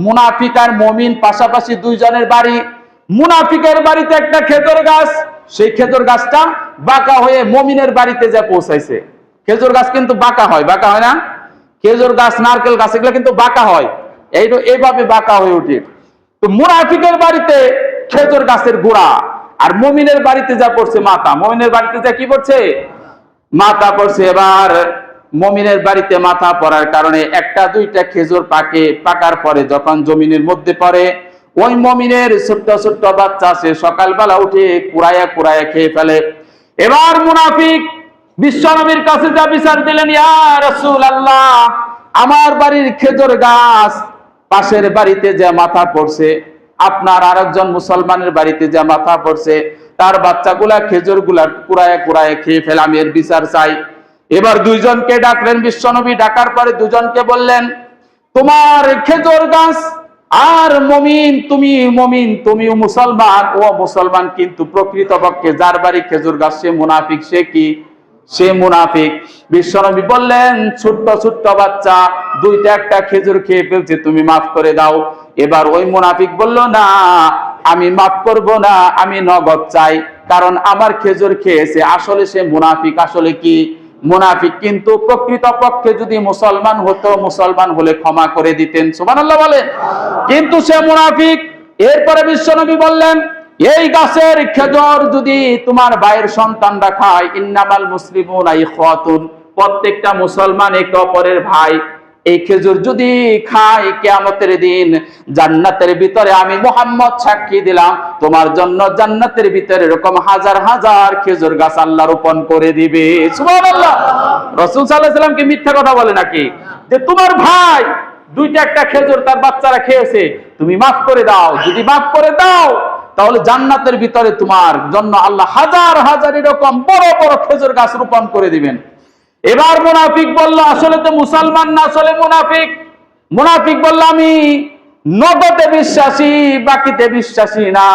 মুনাফিক আর মুমিন পাশাপাশি দুইজনের বাড়ি। মুনাফিকের বাড়িতে একটা খেজুর গাছ, সেই খেজুর গাছটা বাঁকা হয়ে মুমিনের বাড়িতে যা পৌঁছাইছে। খেজুর গাছ কিন্তু বাঁকা হয়, বাঁকা হয় না? খেজুর গাছ, নারকেল গাছ এগুলো কিন্তু বাঁকা হয়, এইভাবে বাঁকা হয়ে ওঠে। তো মুনাফিকের বাড়িতে খেজুর গাছের গোড়া, আর মুমিনের বাড়িতে যা পড়ছে মাথা। মুমিনের বাড়িতে যা কি পড়ছে? মাথা পড়ছে। এবার মুমিনের বাড়িতে মাথা পড়ার কারণে একটা দুইটা খেজুর পাকার পরে যখন জমিনের মধ্যে পড়ে, ওই মুমিনের ছোট্ট ছোট্ট বাচ্চা সে সকালবেলা উঠে কুড়াইয়া কুড়াইয়া খেয়ে ফেলে। এবার মুনাফিক বিশ্বনবীর কাছে যা বিচার দিলেন, ইয়া রাসূলুল্লাহ, আমার বাড়ির খেজুর গাছ পাশের বাড়িতে যে মাথা পড়ছে, আপনার আরেকজন মুসলমানের বাড়িতে যে মাথা পড়ছে, তার বাচ্চাগুলা খেজুর গুলা কুড়াইয়া কুড়াইয়া খেয়ে ফেলে, আমি এর বিচার চাই। এবার দুইজনকে ডাকলেন বিশ্বনবী। ডাকার পরে দুজনকে বললেন, তোমার খেজুর গাছ আর মুমিন, তুমি মুসলমান, ও মুসলমান, কিন্তু প্রকৃতপক্ষে যার বাড়ি খেজুর গাছ সে মুনাফিক। সে কি? সে মুনাফিক। বিশ্বনবী বললেন, ছোট্ট ছোট্ট বাচ্চা দুইটা একটা খেজুর খেয়ে ফেলছে, তুমি মাফ করে দাও। এবার ওই মুনাফিক বলল, না, আমি মাফ করব না, আমি নগদ চাই, কারণ আমার খেজুর খেয়েছে। আসলে সে মুনাফিক। আসলে কি? মুনাফিক। কিন্তু প্রকৃতপক্ষে যদি মুসলমান হতো, মুসলমান হলে ক্ষমা করে দিতেন। সুবহানাল্লাহ বলে। কিন্তু সে মুনাফিক। এরপরে বিশ্বনবী বললেন, এই গাছের খেজুর যদি তোমার ভাইয়ের সন্তানরা খায়, ইন্নামাল মুসলিমুনা ইখওয়াতুন, প্রত্যেকটা মুসলমান একে অপরের ভাই। এই খেজুর যদি খায়, কিয়ামতের দিন জান্নাতের ভিতরে আমি মুহাম্মদ সাক্ষী দিলাম, তোমার জন্য জান্নাতের ভিতরে এরকম হাজার হাজার খেজুর গাছ আল্লাহ রোপণ করে দিবে। সুবহানাল্লাহ। রাসূল সাল্লাল্লাহু আলাইহি ওয়াসাল্লাম কি মিথ্যা কথা বলে নাকি? যে তোমার ভাই দুইটা একটা খেজুর তার বাচ্চারা খেয়েছে, তুমি মাফ করে দাও। যদি মাফ করে দাও, তাহলে জান্নাতের ভিতরে তোমার জন্য আল্লাহ হাজার হাজার এরকম বড় বড় খেজুর গাছ রোপণ করে দিবেন। এবার মুনাফিক বলল, আসলে তো মুসলমান না, আসলে মুনাফিক। মুনাফিক বলল, আমি নগদে বিশ্বাসী, বাকিতে বিশ্বাসী না।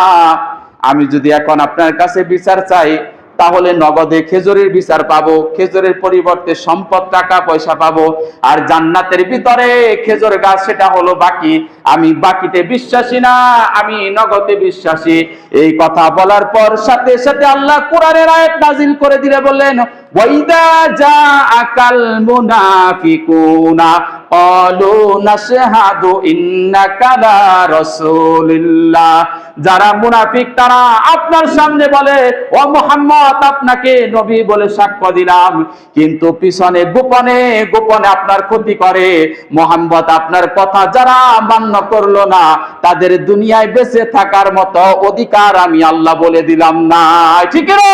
আমি যদি এখন আপনার কাছে বিচার চাই, তাহলে নগদে খেজুরের বিচার পাবো, খেজুরের পরিবর্তে সম্পদ, টাকা পয়সা পাবো। আর জান্নাতের ভিতরে খেজুর গাছ, সেটা হলো বাকি। আমি বাকিতে বিশ্বাসী না, আমি নগদে বিশ্বাসী। এই কথা বলার পর সাথে সাথে আল্লাহ কোরআনের আয়াত নাজিল করে দিলে বললেন, ওয়াইদা জাআকাল মুনাফিকুনা ক্বালু নাশহাদু ইন্নাকা লা রাসূলুল্লাহ। যারা মুনাফিক তারা আপনার সামনে বলে, ও মুহাম্মদ, আপনাকে নবী বলে সাক্ষ্য দিলাম, কিন্তু পিছনে গোপনে গোপনে আপনার ক্ষতি করে। মুহাম্মদ আপনার কথা যারা মান্য করলো না, তাদের দুনিয়ায় বেঁচে থাকার মতো অধিকার আমি আল্লাহ বলে দিলাম না। ঠিক না?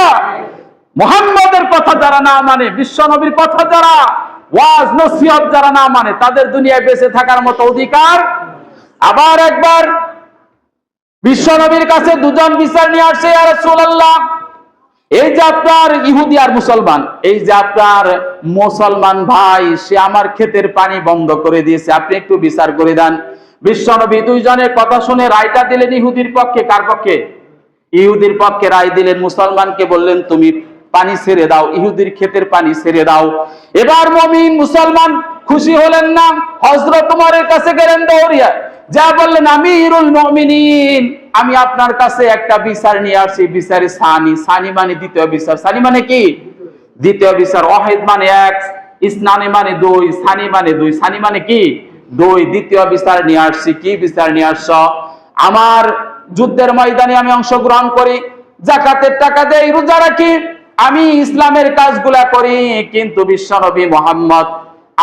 মুহাম্মদের কথা যারা না মানে, বিশ্ব নবীর কথা যারা ওয়াজ নসিহত যারা না মানে, তাদের দুনিয়ায় বেঁচে থাকার মতো অধিকার। আবার একবার বিশ্ব নবীর কাছে দুজন বিচার নিয়ে আসছে, ইয়া রাসূলুল্লাহ, এই যে আপনার ইহুদি আর মুসলমান, এই যে আপনার মুসলমান ভাই, সে আমার ক্ষেতের পানি বন্ধ করে দিয়েছে, আপনি একটু বিচার করে দেন। বিশ্ব নবী দুইজনের কথা শুনে রায়টা দিলেন ইহুদির পক্ষে। কার পক্ষে? ইহুদির পক্ষে রায় দিলেন। মুসলমানকে বললেন, তুমি পানি ছেড়ে দাও, ইহুদির ক্ষেতের পানি ছেড়ে দাও। এবার মুমিন মুসলমান খুশি হলেন না, হযরত ওমরের কাছে গেলেন দৌড়িয়া, যা বললেন, আমিরুল মুমিনিন, আমি আপনার কাছে একটা বিচার নিয়ে আসছি, বিচারে সানি। সানি মানে দ্বিতীয় বিচার। সানি মানে কি? দ্বিতীয় বিচার। ওয়াহিদ মানে এক, ইসনানি মানে দুই, সানি মানে দুই। সানি মানে কি? দুই। দ্বিতীয় বিচার নিয়ে আসছি। কি বিচার নিয়ে আসছ? আমার যুদ্ধের ময়দানে আমি অংশগ্রহণ করি, যাকাতের টাকা দেই, রোজা রাখি, আমি ইসলামের কাজগুলা করি, কিন্তু বিশ্বনবী মুহাম্মদ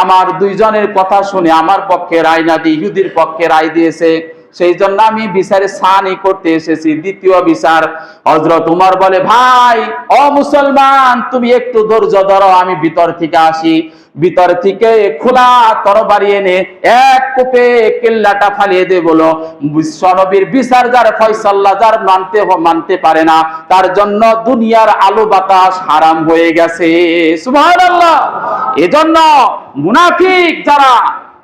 আমার দুইজনের কথা শুনে আমার পক্ষে রায় না দিয়ে ইহুদির পক্ষে রায় দিয়েছে। সেই জন্য আমি বিচারে সানি করতে এসেছি, দ্বিতীয় বিচার। হযরত ওমর বলে, ভাই ও মুসলমান, তুমি একটু ধৈর্য ধরো, আমি ভিতর থেকে আসি। ভিতর থেকে খোলা তরবারি এনে এক কোপে কেল্লাটা ফালিয়ে দিয়ে বলো, বিশ্বনবীর বিচার যার ফয়সালা যার মানতে পারে না, তার জন্য দুনিয়ার আলো বাতাস হারাম হয়ে গেছে। সুবহানাল্লাহ। এজন্য মুনাফিক যারা,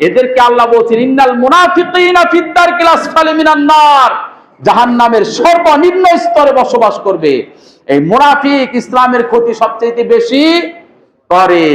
এদেরকে আল্লাহ বলছেন, ইন্নাল মুনাফিকিনা ফিদ দারকিল আসফালি মিনান নার, জাহান্নামের সর্বনিম্ন স্তরে বসবাস করবে। এই মুনাফিক ইসলামের ক্ষতি সবচেয়ে বেশি করে।